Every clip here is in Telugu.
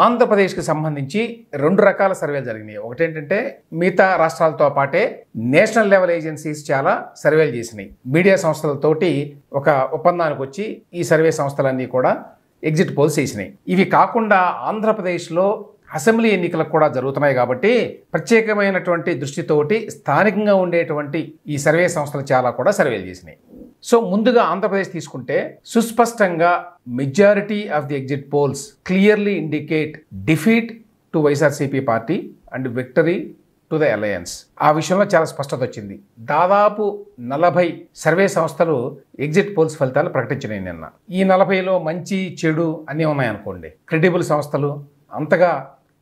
ఆంధ్రప్రదేశ్కి సంబంధించి 2 రకాల సర్వేలు జరిగినాయి. ఒకటేంటంటే మిగతా రాష్ట్రాలతో పాటే నేషనల్ లెవెల్ ఏజెన్సీస్ చాలా సర్వేలు చేసినాయి. మీడియా సంస్థలతోటి ఒక ఒప్పందానికి వచ్చి ఈ సర్వే సంస్థలన్నీ కూడా ఎగ్జిట్ పోల్స్ చేసినాయి. ఇవి కాకుండా ఆంధ్రప్రదేశ్లో అసెంబ్లీ ఎన్నికలకు కూడా జరుగుతున్నాయి కాబట్టి ప్రత్యేకమైనటువంటి దృష్టితోటి స్థానికంగా ఉండేటువంటి ఈ సర్వే సంస్థలు చాలా కూడా సర్వేలు చేసినాయి. సో ముందుగా ఆంధ్రప్రదేశ్ తీసుకుంటే సుస్పష్టంగా majority of the exit polls clearly indicate defeat to YSRCP party and victory to the alliance. ఆ విషయంలో చాలా స్పష్టత వచ్చింది. దాదాపు 40 సర్వే సంస్థలు ఎగ్జిట్ పోల్స్ ఫలితాలు ప్రకటించినాయి నిన్న. ఈ 40లో మంచి చెడు అన్నీ ఉన్నాయనుకోండి. క్రెడిబుల్ సంస్థలు, అంతగా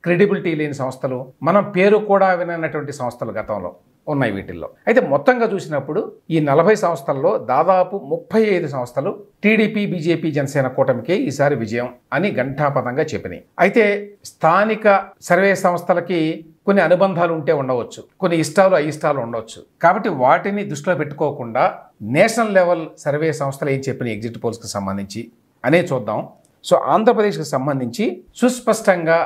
క్రెడిబిలిటీ లేని సంస్థలు, మనం పేరు కూడా విననటువంటి సంస్థలు గతంలో ఉన్నాయి వీటిల్లో. అయితే మొత్తంగా చూసినప్పుడు ఈ 40 సంస్థల్లో దాదాపు 35 సంస్థలు టీడీపీ, బీజేపీ, జనసేన కూటమికి ఈసారి విజయం అని ఘంటాపథంగా చెప్పినాయి. అయితే స్థానిక సర్వే సంస్థలకి కొన్ని అనుబంధాలు ఉంటే ఉండవచ్చు, కొన్ని ఇష్టాలు అయిష్టాలు ఉండవచ్చు. కాబట్టి వాటిని దృష్టిలో పెట్టుకోకుండా నేషనల్ లెవెల్ సర్వే సంస్థలు ఏం చెప్పిన ఎగ్జిట్ పోల్స్కి సంబంధించి అనే చూద్దాం. సో ఆంధ్రప్రదేశ్కి సంబంధించి సుస్పష్టంగా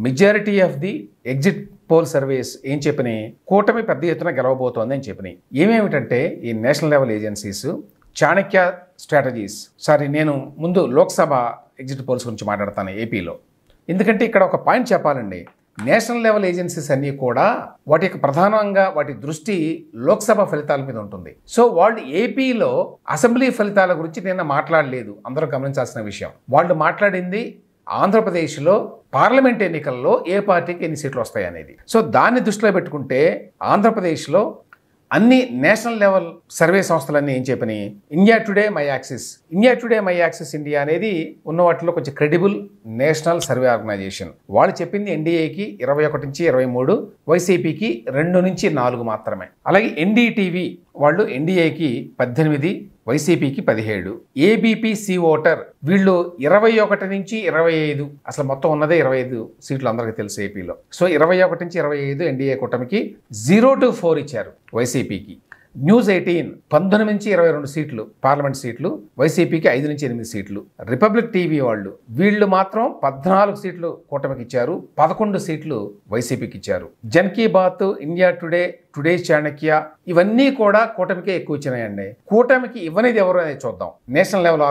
majority of the exit poll surveys ఏం చెప్పినాయి, కూటమి పెద్ద ఎత్తున గెలవబోతోంది అని చెప్పినాయి. ఏమేమిటంటే ఈ national level agencies Chanakya strategies, నేను ముందు లోక్సభ ఎగ్జిట్ పోల్స్ గురించి మాట్లాడతాను ఏపీలో. ఎందుకంటే ఇక్కడ ఒక పాయింట్ చెప్పాలండి. నేషనల్ లెవెల్ ఏజెన్సీస్ అన్నీ కూడా వాటి యొక్క ప్రధానంగా వాటి దృష్టి లోక్సభ ఫలితాల మీద ఉంటుంది. సో వాళ్ళు ఏపీలో అసెంబ్లీ ఫలితాల గురించి నిన్న మాట్లాడలేదు. అందరూ గమనించాల్సిన విషయం. వాళ్ళు మాట్లాడింది ఆంధ్రప్రదేశ్లో పార్లమెంట్ ఎన్నికల్లో ఏ పార్టీకి ఎన్ని సీట్లు వస్తాయి అనేది. సో దాన్ని దృష్టిలో పెట్టుకుంటే ఆంధ్రప్రదేశ్లో అన్ని నేషనల్ లెవెల్ సర్వే సంస్థలన్నీ ఏం చెప్పినాయి, India Today My Axis, India Today My Axis India అనేది ఉన్న వాటిలో కొంచెం క్రెడిబుల్ నేషనల్ సర్వే ఆర్గనైజేషన్. వాళ్ళు చెప్పింది ఎన్డీఏకి 21 నుంచి 23, వైసీపీకి 2 నుంచి 4 మాత్రమే. అలాగే ఎన్డీటీవీ వాళ్ళు ఎన్డీఏకి 18, వైసీపీకి 17. ఏబీపీ సి ఓటర్ వీళ్ళు 21 నుంచి 25, అసలు మొత్తం ఉన్నదే 25 సీట్లు అందరికీ తెలుసు ఏపీలో. సో 21 నుంచి 25 ఎన్డీఏ కూటమికి, 0 to 4 ఇచ్చారు వైసీపీకి. న్యూస్ 18 19 నుంచి 22 సీట్లు పార్లమెంట్ సీట్లు, వైసీపీకి 5 నుంచి 8 సీట్లు. రిపబ్లిక్ టీవీ వీళ్ళు మాత్రం 14 సీట్లు కూటమికి ఇచ్చారు, 11 సీట్లు వైసీపీకి ఇచ్చారు. Jan Ki Baat, India Today, Today Chanakya ఇవన్నీ కూడా కూటమికే ఎక్కువ ఇచ్చినాయండి. కూటమికి ఇవ్వనేది ఎవరు అనేది చూద్దాం. నేషనల్ లెవెల్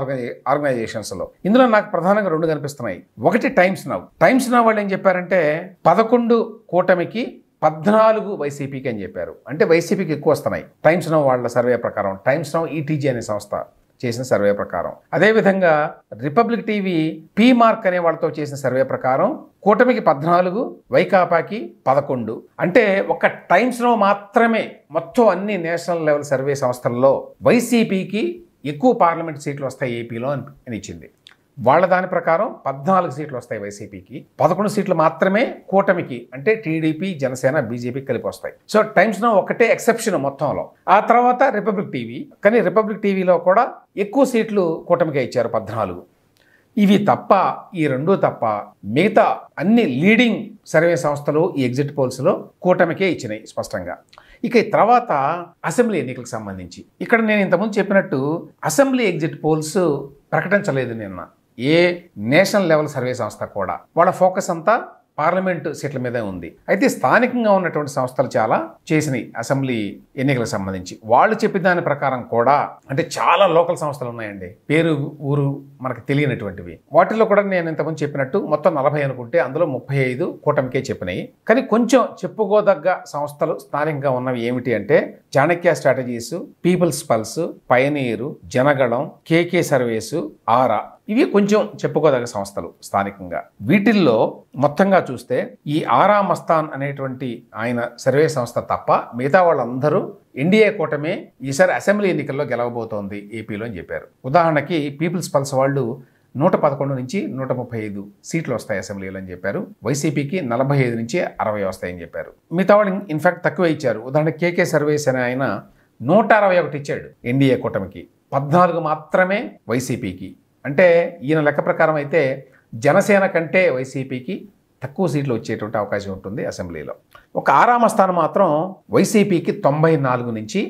ఆర్గనైజేషన్స్ లో ఇందులో నాకు ప్రధానంగా 2 కనిపిస్తున్నాయి. ఒకటి టైమ్స్ నౌ వాళ్ళు ఏం చెప్పారంటే 11 కూటమికి, 14 వైసీపీకి అని చెప్పారు. అంటే వైసీపీకి ఎక్కువ వస్తున్నాయి టైమ్స్ నౌ వాళ్ళ సర్వే ప్రకారం. టైమ్స్ నౌ ఈటీజీ అనే సంస్థ చేసిన సర్వే ప్రకారం. అదేవిధంగా రిపబ్లిక్ టీవీ పీ మార్క్ అనే వాళ్ళతో చేసిన సర్వే ప్రకారం కూటమికి 14, వైకాపాకి 11. అంటే ఒక టైమ్స్ నౌ మాత్రమే మొత్తం అన్ని నేషనల్ లెవెల్ సర్వే సంస్థల్లో వైసీపీకి ఎక్కువ పార్లమెంట్ సీట్లు వస్తాయి ఏపీలో అని ఇచ్చింది. వాళ్ళ దాని ప్రకారం 14 సీట్లు వస్తాయి వైసీపీకి, 11 సీట్లు మాత్రమే కూటమికి, అంటే టీడీపీ, జనసేన, బీజేపీ కలిపి వస్తాయి. సో టైమ్స్ నౌ ఒకటే ఎక్సెప్షన్ మొత్తంలో. ఆ తర్వాత రిపబ్లిక్ టీవీ, కానీ రిపబ్లిక్ టీవీలో కూడా ఎక్కువ సీట్లు కూటమికే ఇచ్చారు, 14. ఇవి తప్ప, ఈ 2 తప్ప మిగతా అన్ని లీడింగ్ సర్వే సంస్థలు ఈ ఎగ్జిట్ పోల్స్లో కూటమికే ఇచ్చినాయి స్పష్టంగా. ఇక తర్వాత అసెంబ్లీ ఎన్నికలకు సంబంధించి ఇక్కడ నేను ఇంతకుముందు చెప్పినట్టు అసెంబ్లీ ఎగ్జిట్ పోల్స్ ప్రకటించలేదు నిన్న ఏ నేషనల్ లెవెల్ సర్వే సంస్థ కూడా. వాళ్ళ ఫోకస్ అంతా పార్లమెంటు సీట్ల మీదే ఉంది. అయితే స్థానికంగా ఉన్నటువంటి సంస్థలు చాలా చేసినాయి అసెంబ్లీ ఎన్నికలకు సంబంధించి. వాళ్ళు చెప్పిన దాని ప్రకారం కూడా, అంటే చాలా లోకల్ సంస్థలు ఉన్నాయండి, పేరు ఊరు మనకు తెలియనటువంటివి. వాటిల్లో కూడా నేను ఇంతకుముందు చెప్పినట్టు మొత్తం 40 అనుకుంటే అందులో 35 కూటమికే చెప్పినాయి. కానీ కొంచెం చెప్పుకోదగ్గ సంస్థలు స్థానికంగా ఉన్నవి ఏమిటి అంటే Chanakya strategies, people's pulse, pioneer, Janaganam, KK surveys, Aaraa, ఇవి కొంచెం చెప్పుకోదగ్గ సంస్థలు స్థానికంగా. వీటిల్లో మొత్తంగా చూస్తే ఈ ఆరా మస్తాన్ అనేటువంటి ఆయన సర్వే సంస్థ తప్ప మిగతా వాళ్ళందరూ ఎన్డీఏ కూటమే ఈసారి అసెంబ్లీ ఎన్నికల్లో గెలవబోతోంది ఏపీలో అని చెప్పారు. ఉదాహరణకి పీపుల్స్ పల్స్ వాళ్ళు 111 నుంచి 135 సీట్లు వస్తాయి అసెంబ్లీలో అని చెప్పారు. వైసీపీకి 45 నుంచి 60 వస్తాయని చెప్పారు. మిగతా వాళ్ళు ఇన్ఫాక్ట్ తక్కువ ఇచ్చారు. ఉదాహరణకి కేకే సర్వేస్ అనే ఆయన 161 ఇచ్చాడు ఎన్డీఏ కూటమికి, 14 మాత్రమే వైసీపీకి. అంటే ఈయన లెక్క ప్రకారం అయితే జనసేన కంటే వైసీపీకి తక్కువ సీట్లు వచ్చేటువంటి అవకాశం ఉంటుంది అసెంబ్లీలో. ఒక ఆరామ స్థానం మాత్రం వైసీపీకి 94 నుంచి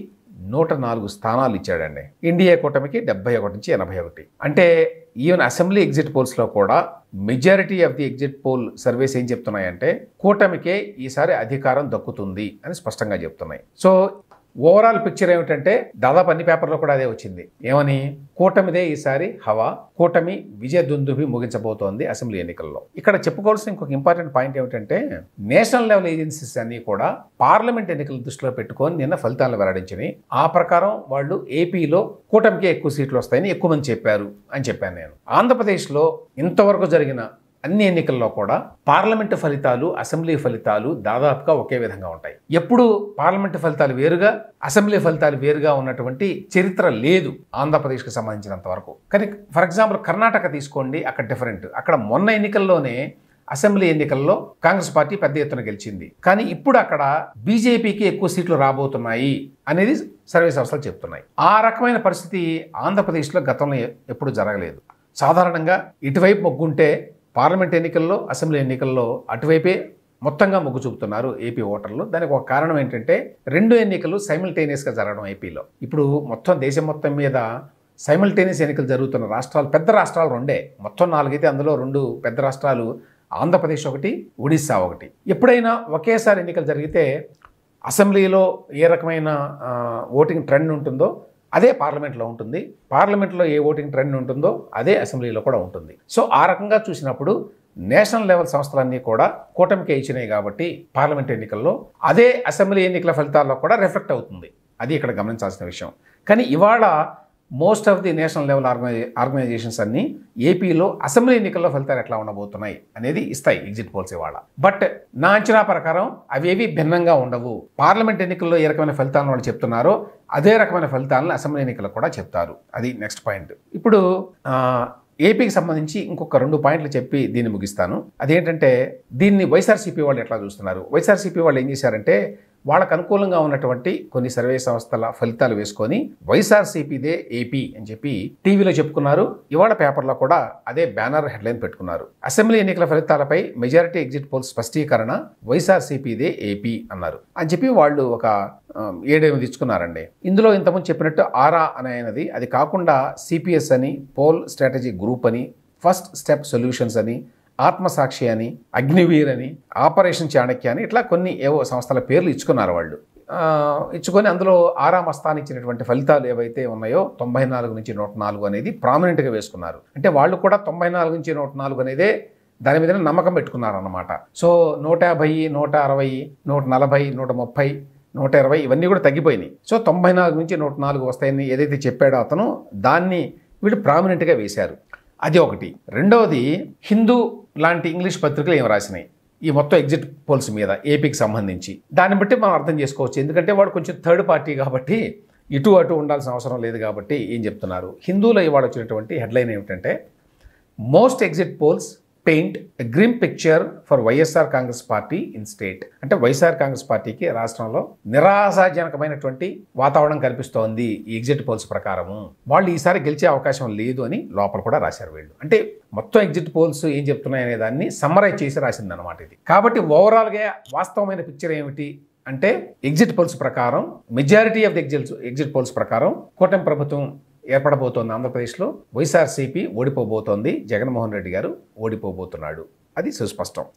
104 స్థానాలు ఇచ్చాడండి. ఎన్డీఏ కూటమికి 71 నుంచి 81. అంటే ఈవెన్ అసెంబ్లీ ఎగ్జిట్ పోల్స్లో కూడా majority of the exit poll surveys ఏం చెప్తున్నాయంటే కూటమికే ఈసారి అధికారం దక్కుతుంది అని స్పష్టంగా చెప్తున్నాయి. సో ఓవరాల్ పిక్చర్ ఏమిటంటే దాదాపు అన్ని పేపర్లో కూడా అదే వచ్చింది. ఏమని? కూటమిదే ఈసారి హవా, కూటమి విజయ దుందుభి ముగించబోతోంది అసెంబ్లీ ఎన్నికల్లో. ఇక్కడ చెప్పుకోవాల్సిన ఇంకొక ఇంపార్టెంట్ పాయింట్ ఏమిటంటే నేషనల్ లెవెల్ ఏజెన్సీస్ అన్ని కూడా పార్లమెంట్ ఎన్నికల దృష్టిలో పెట్టుకొని నిన్న ఫలితాలను వెల్లడించినాయి. ఆ ప్రకారం వాళ్ళు ఏపీలో కూటమికి ఎక్కువ సీట్లు వస్తాయని ఎక్కువ మంది చెప్పారు అని చెప్పాను నేను. ఆంధ్రప్రదేశ్లో ఇంతవరకు జరిగిన అన్ని ఎన్నికల్లో కూడా పార్లమెంటు ఫలితాలు, అసెంబ్లీ ఫలితాలు దాదాపుగా ఒకే విధంగా ఉంటాయి. ఎప్పుడు పార్లమెంటు ఫలితాలు వేరుగా, అసెంబ్లీ ఫలితాలు వేరుగా ఉన్నటువంటి చరిత్ర లేదు ఆంధ్రప్రదేశ్కి సంబంధించినంత వరకు. కానీ ఫర్ ఎగ్జాంపుల్ కర్ణాటక తీసుకోండి, అక్కడ డిఫరెంట్. అక్కడ మొన్న ఎన్నికల్లోనే అసెంబ్లీ ఎన్నికల్లో కాంగ్రెస్ పార్టీ పెద్ద ఎత్తున గెలిచింది. కానీ ఇప్పుడు అక్కడ బీజేపీకి ఎక్కువ సీట్లు రాబోతున్నాయి అనేది సర్వే సంస్థలు చెప్తున్నాయి. ఆ రకమైన పరిస్థితి ఆంధ్రప్రదేశ్లో గతంలో ఎప్పుడు జరగలేదు. సాధారణంగా ఇటువైపు మొగ్గుంటే పార్లమెంట్ ఎన్నికల్లో, అసెంబ్లీ ఎన్నికల్లో అటువైపే మొత్తంగా మొగ్గు చూపుతున్నారు ఏపీ ఓటర్లు. దానికి ఒక కారణం ఏంటంటే 2 ఎన్నికలు సైమిల్టేనియస్గా జరగడం ఏపీలో. ఇప్పుడు మొత్తం దేశం మొత్తం మీద సైమిల్టేనియస్ ఎన్నికలు జరుగుతున్న రాష్ట్రాలు, పెద్ద రాష్ట్రాలు 2, మొత్తం 4 అయితే అందులో 2 పెద్ద రాష్ట్రాలు ఆంధ్రప్రదేశ్ ఒకటి, ఒడిస్సా ఒకటి. ఎప్పుడైనా ఒకేసారి ఎన్నికలు జరిగితే అసెంబ్లీలో ఏ రకమైన ఓటింగ్ ట్రెండ్ ఉంటుందో అదే పార్లమెంట్లో ఉంటుంది, పార్లమెంట్లో ఏ ఓటింగ్ ట్రెండ్ ఉంటుందో అదే అసెంబ్లీలో కూడా ఉంటుంది. సో ఆ రకంగా చూసినప్పుడు నేషనల్ లెవెల్ సంస్థలన్నీ కూడా కూటమికే ఇచ్చినాయి కాబట్టి పార్లమెంట్ ఎన్నికల్లో అదే అసెంబ్లీ ఎన్నికల ఫలితాల్లో కూడా రిఫ్లెక్ట్ అవుతుంది. అది ఇక్కడ గమనించాల్సిన విషయం. కానీ ఇవాళ most of the national level organisations అన్ని ఏపీలో అసెంబ్లీ ఎన్నికల్లో ఫలితాలు ఎట్లా ఉండబోతున్నాయి అనేది ఇస్తాయి ఎగ్జిట్ పోల్స్ ఇవాళ. బట్ నా అంచనా ప్రకారం అవేవి భిన్నంగా ఉండవు. పార్లమెంట్ ఎన్నికల్లో ఏ రకమైన ఫలితాలను వాళ్ళు చెప్తున్నారో అదే రకమైన ఫలితాలను అసెంబ్లీ ఎన్నికల్లో కూడా చెప్తారు. అది నెక్స్ట్ పాయింట్. ఇప్పుడు ఏపీకి సంబంధించి ఇంకొక 2 పాయింట్లు చెప్పి దీన్ని ముగిస్తాను. అదేంటంటే దీన్ని వైఎస్ఆర్సీపీ వాళ్ళు ఎట్లా చూస్తున్నారు. వైఎస్ఆర్సీపీ వాళ్ళు ఏం చేశారంటే వాళ్ళకు అనుకూలంగా ఉన్నటువంటి కొన్ని సర్వే సంస్థల ఫలితాలు వేసుకొని వైఎస్ఆర్సీపీదే ఏపీ అని చెప్పి టీవీలో చెప్పుకున్నారు. ఇవాళ పేపర్లో కూడా అదే బ్యానర్ హెడ్లైన్ పెట్టుకున్నారు. అసెంబ్లీ ఎన్నికల ఫలితాలపై మెజారిటీ ఎగ్జిట్ పోల్స్ స్పష్టీకరణ, వైఎస్ఆర్సీపీదే ఏపీ అన్నారు అని చెప్పి వాళ్ళు ఒక 7-8 ఇచ్చుకున్నారండి. ఇందులో ఇంతకుముందు చెప్పినట్టు ఆరా అనేది, అది కాకుండా సిపిఎస్ అని, పోల్ స్ట్రాటజీ గ్రూప్ అని, ఫస్ట్ స్టెప్ సొల్యూషన్స్ అని, ఆత్మసాక్షి అని, అగ్నివీర్ అని, ఆపరేషన్ చాణక్య అని, ఇట్లా కొన్ని ఏవో సంస్థల పేర్లు ఇచ్చుకున్నారు వాళ్ళు. ఇచ్చుకొని అందులో ఆరా మస్తాన్ ఇచ్చినటువంటి ఫలితాలు ఏవైతే ఉన్నాయో 94 నుంచి 104 అనేది ప్రామినెంట్గా వేసుకున్నారు. అంటే వాళ్ళు కూడా 94 నుంచి 104 అనేదే దాని మీద నమ్మకం పెట్టుకున్నారన్నమాట. సో 150, 160, 140, 130, 120 ఇవన్నీ కూడా తగ్గిపోయినాయి. సో 94 నుంచి 104 వస్తాయని ఏదైతే చెప్పాడో అతను, దాన్ని వీళ్ళు ప్రామినెంట్గా వేశారు. అది ఒకటి. రెండవది, హిందూ లాంటి ఇంగ్లీష్ పత్రికలు ఏమి రాసినాయి ఈ మొత్తం ఎగ్జిట్ పోల్స్ మీద ఏపీకి సంబంధించి. దాన్ని బట్టి మనం అర్థం చేసుకోవచ్చు. ఎందుకంటే వాడు కొంచెం థర్డ్ పార్టీ కాబట్టి ఇటు అటు ఉండాల్సిన అవసరం లేదు కాబట్టి ఏం చెప్తున్నారు. హిందూలో ఇవాళ వచ్చినటువంటి హెడ్లైన్ ఏమిటంటే most exit polls paint a grim picture for YSR Congress party in state. అంటే వైఎస్ఆర్ కాంగ్రెస్ పార్టీకి రాష్ట్రంలో నిరాశాజనకమైనటువంటి వాతావరణం కనిపిస్తోంది ఈ ఎగ్జిట్ పోల్స్ ప్రకారము. వాళ్ళు ఈసారి గెలిచే అవకాశం లేదు అని లోపల కూడా రాశారు వీళ్ళు. అంటే మొత్తం ఎగ్జిట్ పోల్స్ ఏం చెప్తున్నాయనే దాన్ని సమ్మరైజ్ చేసి రాసిందన్నమాట ఇది. కాబట్టి ఓవరాల్గా వాస్తవమైన పిక్చర్ ఏమిటి అంటే ఎగ్జిట్ పోల్స్ ప్రకారం, majority of the exit polls ప్రకారం కూటమి ప్రభుత్వం ఏర్పడబోతోంది ఆంధ్రప్రదేశ్లో. వైఎస్ఆర్సీపీ ఓడిపోబోతోంది, జగన్మోహన్ రెడ్డి గారు ఓడిపోబోతున్నాడు. అది సుస్పష్టం.